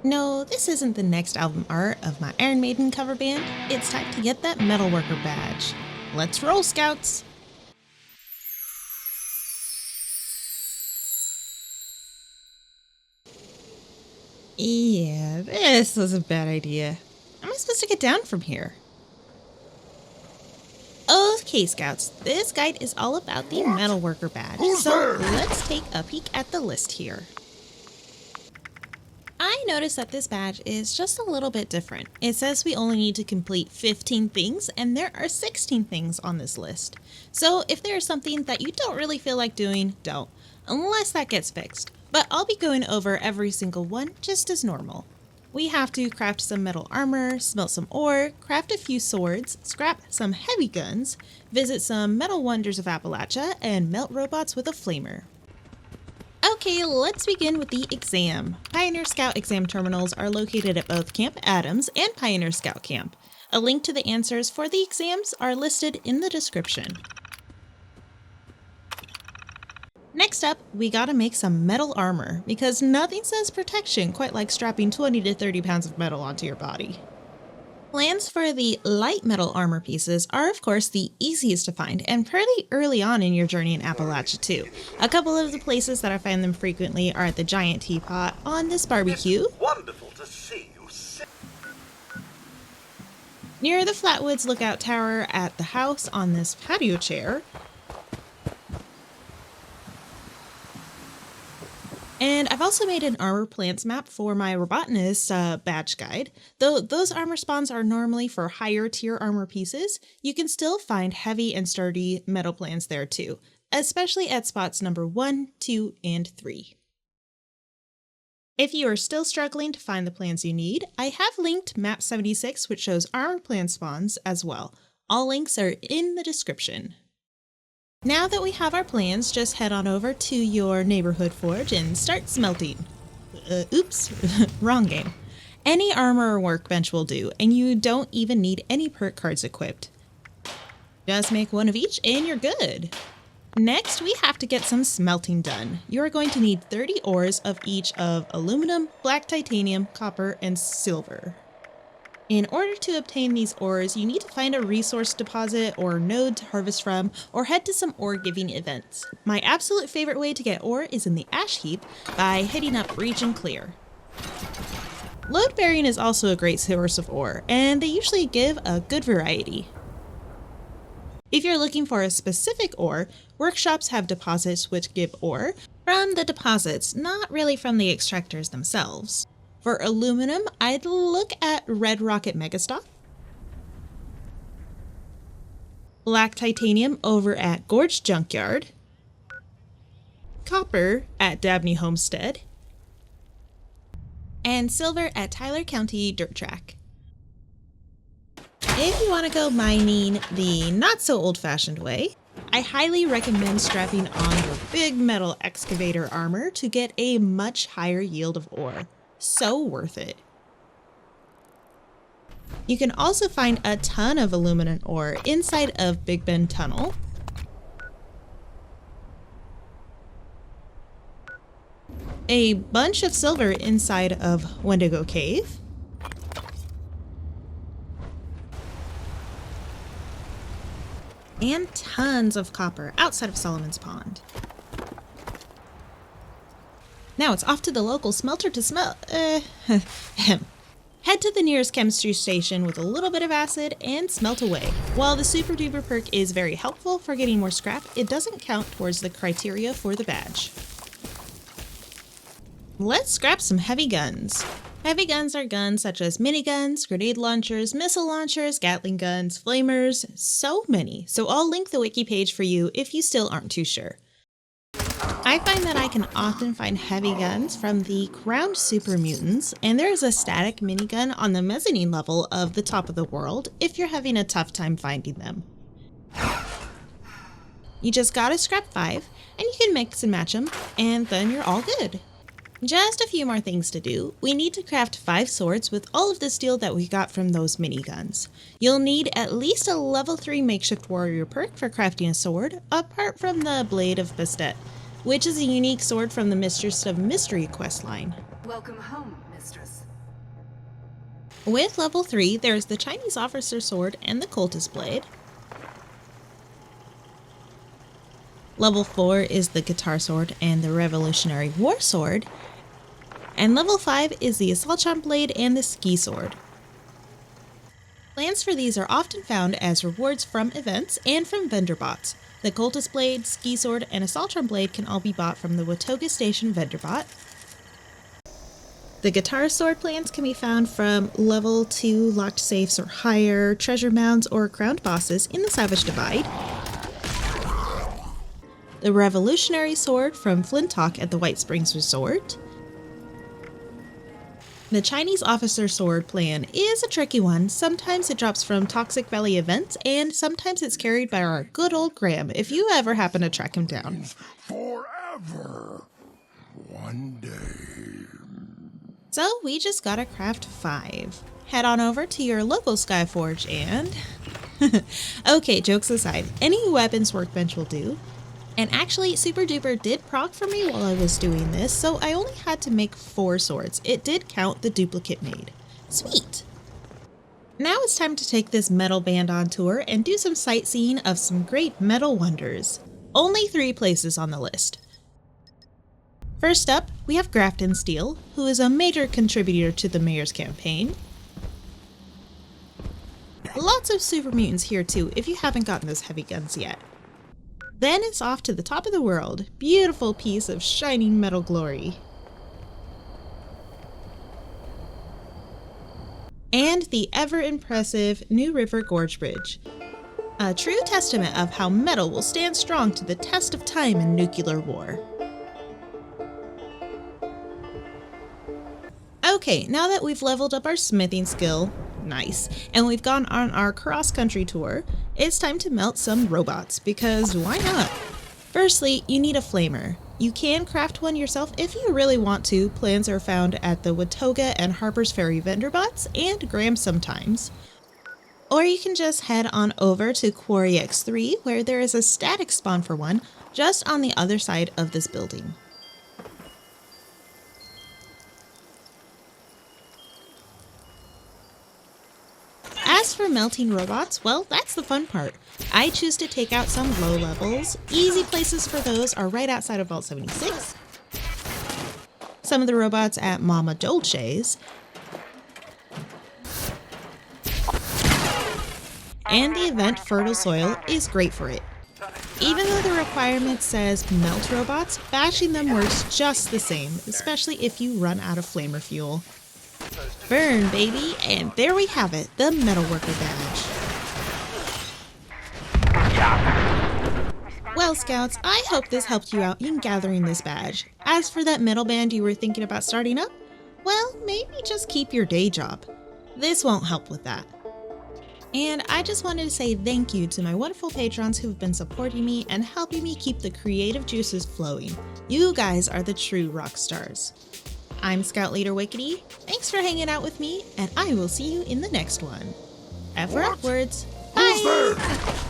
No, this isn't the next album art of my Iron Maiden cover band. It's time to get that Metalworker Badge. Let's roll, Scouts! Yeah, this was a bad idea. How am I supposed to get down from here? Okay, Scouts, this guide is all about the Metalworker Badge, so let's take a peek at the list here. I noticed that this badge is just a little bit different. It says we only need to complete 15 things, and there are 16 things on this list. So if there is something that you don't really feel like doing, don't, unless that gets fixed. But I'll be going over every single one just as normal. We have to craft some metal armor, smelt some ore, craft a few swords, scrap some heavy guns, visit some metal wonders of Appalachia, and melt robots with a flamer. Okay, let's begin with the exam. Pioneer Scout exam terminals are located at both Camp Adams and Pioneer Scout Camp. A link to the answers for the exams are listed in the description. Next up, we gotta make some metal armor, because nothing says protection quite like strapping 20 to 30 pounds of metal onto your body. Plans for the light metal armor pieces are of course the easiest to find and pretty early on in your journey in Appalachia too. A couple of the places that I find them frequently are at the Giant Teapot, on this barbecue, It's wonderful to see you near the Flatwoods Lookout Tower at the house on this patio chair, and I've also made an armor plants map for my Robotanist badge guide. Though those armor spawns are normally for higher tier armor pieces, you can still find heavy and sturdy metal plants there too, especially at spots number 1, 2, and 3. If you are still struggling to find the plans you need, I have linked map 76, which shows armor plant spawns as well. All links are in the description. Now that we have our plans, just head on over to your neighborhood forge and start smelting. Oops, wrong game. Any armor or workbench will do, and you don't even need any perk cards equipped. Just make one of each and you're good. Next, we have to get some smelting done. You are going to need 30 ores of each of aluminum, black titanium, copper, and silver. In order to obtain these ores, you need to find a resource deposit or node to harvest from, or head to some ore-giving events. My absolute favorite way to get ore is in the ash heap by hitting up Region Clear. Load bearing is also a great source of ore, and they usually give a good variety. If you're looking for a specific ore, workshops have deposits which give ore from the deposits, not really from the extractors themselves. For aluminum, I'd look at Red Rocket Megastock, black titanium over at Gorge Junkyard, copper at Dabney Homestead, and silver at Tyler County Dirt Track. If you want to go mining the not so old-fashioned way, I highly recommend strapping on your big metal excavator armor to get a much higher yield of ore. So worth it. You can also find a ton of aluminum ore inside of Big Bend Tunnel, a bunch of silver inside of Wendigo Cave, and tons of copper outside of Solomon's Pond. Now it's off to the local smelter to Head to the nearest chemistry station with a little bit of acid and smelt away. While the Super Duper perk is very helpful for getting more scrap, it doesn't count towards the criteria for the badge. Let's scrap some heavy guns. Heavy guns are guns such as miniguns, grenade launchers, missile launchers, Gatling guns, flamers, so many. So I'll link the wiki page for you if you still aren't too sure. I find that I can often find heavy guns from the crowned super mutants, and there is a static minigun on the mezzanine level of the top of the world if you're having a tough time finding them. You just gotta scrap 5, and you can mix and match them, and then you're all good. Just a few more things to do. We need to craft 5 swords with all of the steel that we got from those miniguns. You'll need at least a level 3 makeshift warrior perk for crafting a sword, apart from the Blade of Bastet, which is a unique sword from the Mistress of Mystery questline. Welcome home, mistress. With level 3, there's the Chinese Officer Sword and the Cultist Blade. Level 4 is the Guitar Sword and the Revolutionary War Sword. And level 5 is the Assault Blade and the Ski Sword. Plans for these are often found as rewards from events and from vendor bots. The Cultist Blade, Ski Sword, and Assault Blade can all be bought from the Watoga Station vendor bot. The Guitar Sword plans can be found from level 2 locked safes or higher, treasure mounds, or crowned bosses in the Savage Divide. The Revolutionary Sword from Flintock at the White Springs Resort. The Chinese Officer Sword plan is a tricky one. Sometimes it drops from Toxic Valley events, and sometimes it's carried by our good old Graham, if you ever happen to track him down. Forever. One day. So we just gotta craft 5. Head on over to your local Skyforge and... Okay, jokes aside, any weapons workbench will do. And actually, Super Duper did proc for me while I was doing this, so I only had to make 4 swords. It did count the duplicate made. Sweet! Now it's time to take this metal band on tour and do some sightseeing of some great metal wonders. Only 3 places on the list. First up, we have Grafton Steel, who is a major contributor to the mayor's campaign. Lots of super mutants here too, if you haven't gotten those heavy guns yet. Then it's off to the top of the world. Beautiful piece of shining metal glory. And the ever-impressive New River Gorge Bridge. A true testament of how metal will stand strong to the test of time in nuclear war. Okay, now that we've leveled up our smithing skill, nice, and we've gone on our cross-country tour, it's time to melt some robots, because why not? Firstly, you need a flamer. You can craft one yourself if you really want to. Plans are found at the Watoga and Harper's Ferry vendor bots, and Graham sometimes. Or you can just head on over to Quarry X3, where there is a static spawn for one, just on the other side of this building. As for melting robots, well, that's the fun part. I choose to take out some low levels. Easy places for those are right outside of Vault 76. Some of the robots at Mama Dolce's. And the event Fertile Soil is great for it. Even though the requirement says melt robots, bashing them works just the same, especially if you run out of flamer fuel. Burn, baby! And there we have it, the Metalworker Badge. Well, Scouts, I hope this helped you out in gathering this badge. As for that metal band you were thinking about starting up, well, maybe just keep your day job. This won't help with that. And I just wanted to say thank you to my wonderful patrons who've been supporting me and helping me keep the creative juices flowing. You guys are the true rock stars. I'm Scout Leader Wickedy. Thanks for hanging out with me, and I will see you in the next one. Ever upwards. Bye!